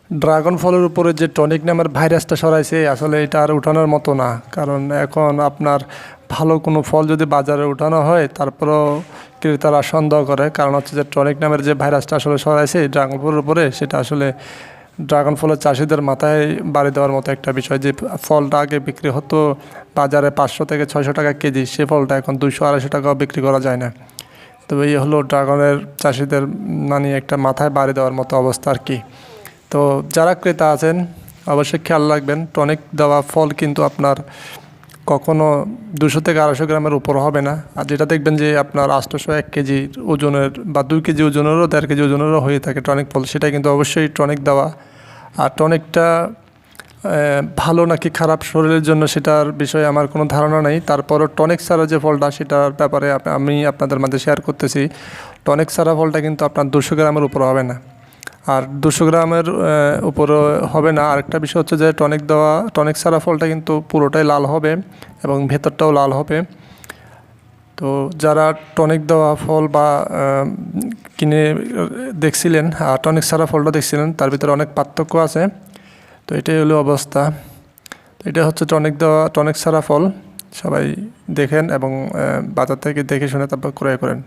Dragon ফলের উপরে যে টনিক নামের ভাইরাসটা ছড়াইছে আসলে এটা আর উঠানোর মতো না, কারণ এখন আপনার ভালো কোনো ফল যদি বাজারে উঠানো হয় তারপরেও ক্রেতারা সন্দেহ করে, কারণ হচ্ছে যে টনিক নামের যে ভাইরাসটা আসলে ছড়াইছে ড্রাগন ফলের উপরে, সেটা আসলে ড্রাগন ফলের চাষিদের মাথায় বাড়ি দেওয়ার মতো একটা বিষয়। যে ফলটা আগে বিক্রি হতো বাজারে 500 থেকে 600 টাকা কেজি, সে ফলটা এখন 200-250 টাকাও বিক্রি করা যায় না। তো এই হলো ড্রাগনের চাষিদের মানে একটা মাথায় বাড়ি দেওয়ার মতো অবস্থা আর কি। তো যারা ক্রেতা আছেন অবশ্যই খেয়াল রাখবেন, টনিক দেওয়া ফল কিন্তু আপনার কখনো 200 থেকে 250 গ্রামের উপর হবে না। আর যেটা দেখবেন যে আপনার 800 1 কেজি ওজনের বা 2 কেজি ওজনেরও 1.5 কেজি ওজনেরও হয়ে থাকে টনিক ফল, সেটা কিন্তু অবশ্যই টনিক দেওয়া। আর টনিকটা ভালো নাকি খারাপ শরীরের জন্য সেটার বিষয়ে আমার কোনো ধারণা নেই, তারপরও টনিক ছাড়া যে ফলটা সেটার ব্যাপারে আমি আপনাদের মাঝে শেয়ার করতেছি। টনিক ছাড়া ফলটা কিন্তু আপনার 200 গ্রামের উপর হবে না। আর 200 গ্রামের উপরে হবে না। আরেকটা বিষয় হচ্ছে যে টনিক ছাড়া ফলটা কিন্তু পুরোটাই লাল হবে এবং ভেতরটাও লাল হবে। তো যারা টনিক দেওয়া ফল বা কিনে দেখছিলেন আর টনিক ছাড়া ফলটা দেখছিলেন, তার ভিতরে অনেক পার্থক্য আছে। তো এটাই হলো অবস্থা। তো এটা হচ্ছে টনিক ছাড়া ফল। সবাই দেখেন এবং বাজার থেকে দেখে শুনে তারপর ক্রয় করেন।